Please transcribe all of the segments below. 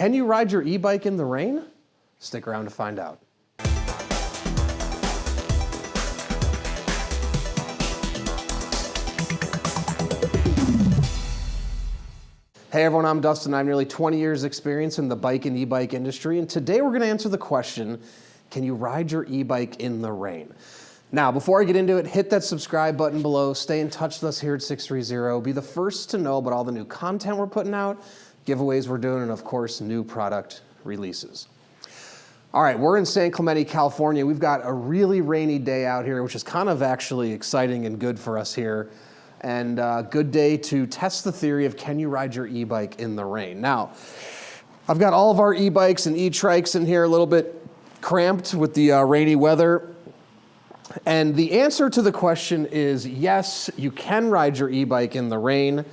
Can you ride your e-bike in the rain? Stick around to find out. Hey everyone, I'm Dustin. I have nearly 20 years experience in the bike and e-bike industry, and today we're gonna answer the question, can you ride your e-bike in the rain? Now, before I get into it, hit that subscribe button below, stay in touch with us here at Sixthreezero, be the first to know about all the new content we're putting out, giveaways we're doing, and of course, new product releases. All right, we're in San Clemente, California. We've got a really rainy day out here, which is kind of actually exciting and good for us here. And a good day to test the theory of can you ride your e-bike in the rain? Now, I've got all of our e-bikes and e-trikes in here a little bit cramped with the rainy weather. And the answer to the question is yes, you can ride your e-bike in the rain,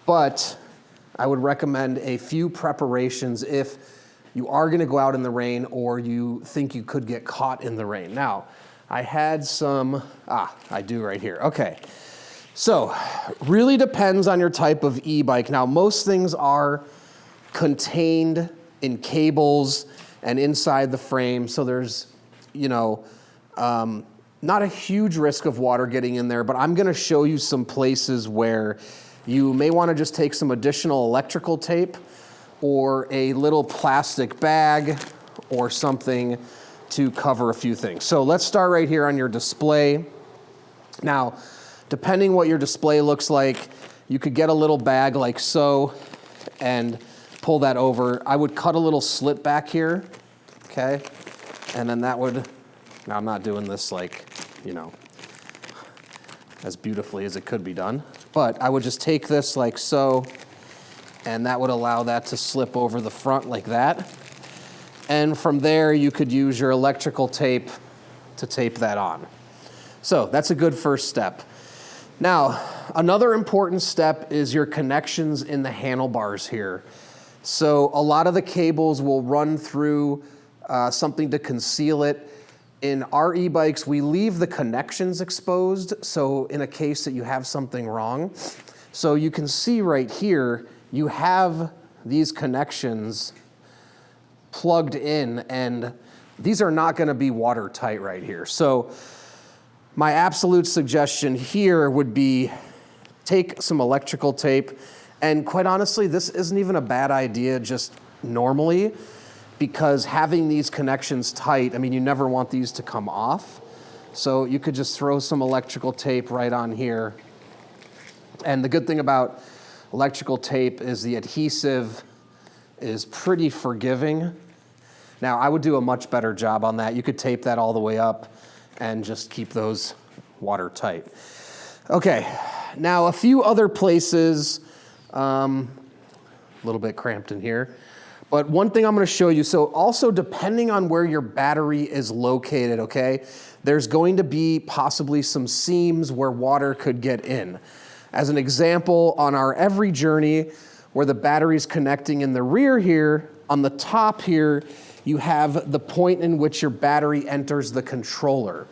but I would recommend a few preparations if you are gonna go out in the rain or you think you could get caught in the rain. Now, I had some, I do right here, okay. So, really depends on your type of e-bike. Now, most things are contained in cables and inside the frame, so there's, not a huge risk of water getting in there, but I'm gonna show you some places where you may wanna just take some additional electrical tape or a little plastic bag or something to cover a few things. So let's start right here on your display. Now, depending what your display looks like, you could get a little bag like so and pull that over. I would cut a little slit back here, okay? And then that would, now I'm not doing this like, as beautifully as it could be done, but I would just take this like so, and that would allow that to slip over the front like that. And from there, you could use your electrical tape to tape that on. So that's a good first step. Now, another important step is your connections in the handlebars here. So a lot of the cables will run through something to conceal it. In our e-bikes, we leave the connections exposed, so in a case that you have something wrong. So you can see right here, you have these connections plugged in, and these are not gonna be watertight right here. So my absolute suggestion here would be take some electrical tape, and quite honestly, this isn't even a bad idea just normally, because having these connections tight, you never want these to come off. So you could just throw some electrical tape right on here. And the good thing about electrical tape is the adhesive is pretty forgiving. Now, I would do a much better job on that. You could tape that all the way up and just keep those watertight. Okay, now a few other places, a little bit cramped in here, but one thing I'm gonna show you, so also depending on where your battery is located, okay, there's going to be possibly some seams where water could get in. As an example, on our Every Journey, where the battery's connecting in the rear here, on the top here, you have the point in which your battery enters the controller.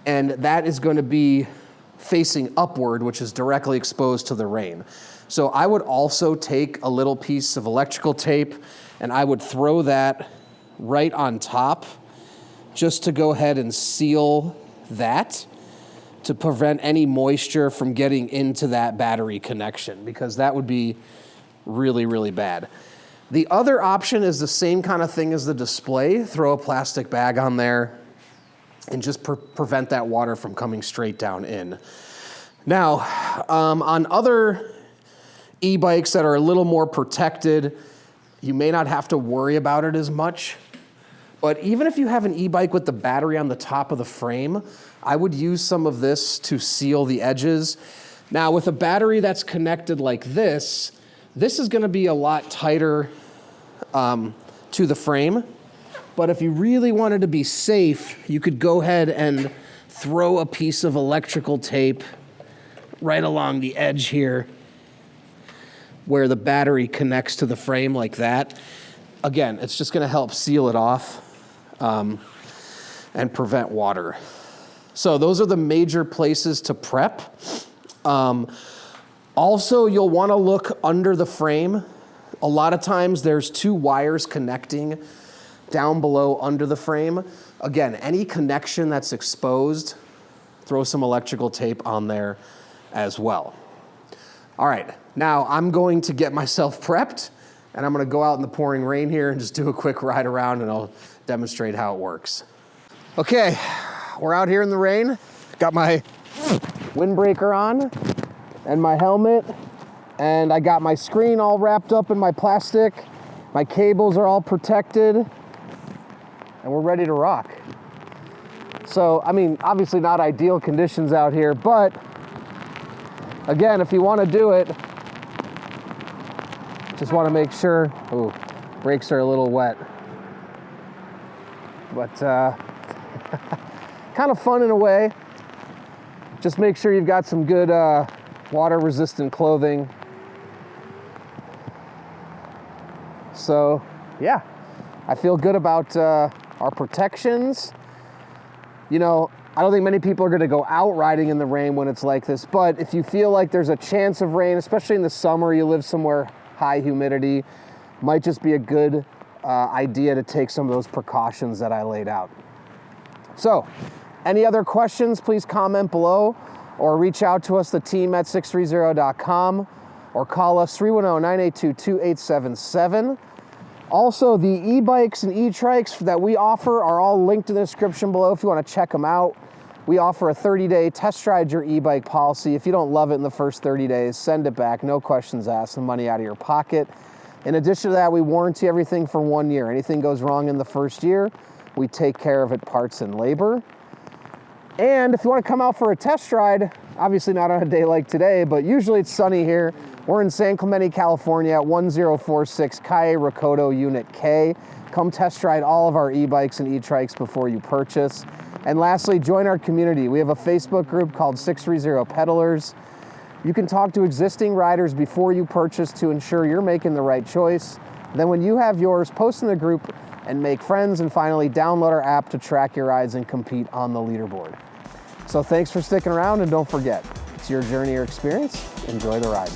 And that is going to be facing upward, which is directly exposed to the rain. So I would also take a little piece of electrical tape and I would throw that right on top just to go ahead and seal that to prevent any moisture from getting into that battery connection, because that would be really, really bad. The other option is the same kind of thing as the display. Throw a plastic bag on there and just prevent that water from coming straight down in. Now, on other e-bikes that are a little more protected, you may not have to worry about it as much. But even if you have an e-bike with the battery on the top of the frame, I would use some of this to seal the edges. Now, with a battery that's connected like this is gonna be a lot tighter to the frame. But if you really wanted to be safe, you could go ahead and throw a piece of electrical tape right along the edge here where the battery connects to the frame like that. Again, it's just gonna help seal it off and prevent water. So those are the major places to prep. Also, you'll wanna look under the frame. A lot of times there's 2 wires connecting down below under the frame. Again, any connection that's exposed, throw some electrical tape on there as well. All right, now I'm going to get myself prepped, and I'm gonna go out in the pouring rain here and just do a quick ride around, and I'll demonstrate how it works. Okay, we're out here in the rain. Got my windbreaker on and my helmet, and I got my screen all wrapped up in my plastic. My cables are all protected, and we're ready to rock. So, I mean, obviously not ideal conditions out here, but again, if you want to do it, just want to make sure, ooh, brakes are a little wet, but kind of fun in a way. Just make sure you've got some good water resistant clothing. So yeah, I feel good about our protections. You know, I don't think many people are gonna go out riding in the rain when it's like this, but if you feel like there's a chance of rain, especially in the summer, you live somewhere high humidity, might just be a good idea to take some of those precautions that I laid out. So, any other questions, please comment below or reach out to us, the team at sixthreezero.com, or call us 310-982-2877. Also, the e-bikes and e-trikes that we offer are all linked in the description below if you want to check them out. We offer a 30-day test ride your e-bike policy. If you don't love it in the first 30 days, send it back, no questions asked, and money out of your pocket. In addition to that, we warranty everything for 1 year. Anything goes wrong in the first year, we take care of it, parts and labor. And if you want to come out for a test ride, obviously not on a day like today, but usually it's sunny here. We're in San Clemente, California at 1046 Calle Recodo Unit K. Come test ride all of our e-bikes and e-trikes before you purchase. And lastly, join our community. We have a Facebook group called Sixthreezero Peddlers. You can talk to existing riders before you purchase to ensure you're making the right choice. Then when you have yours, post in the group and make friends, and finally download our app to track your rides and compete on the leaderboard. So thanks for sticking around, and don't forget, it's your journey or experience. Enjoy the ride.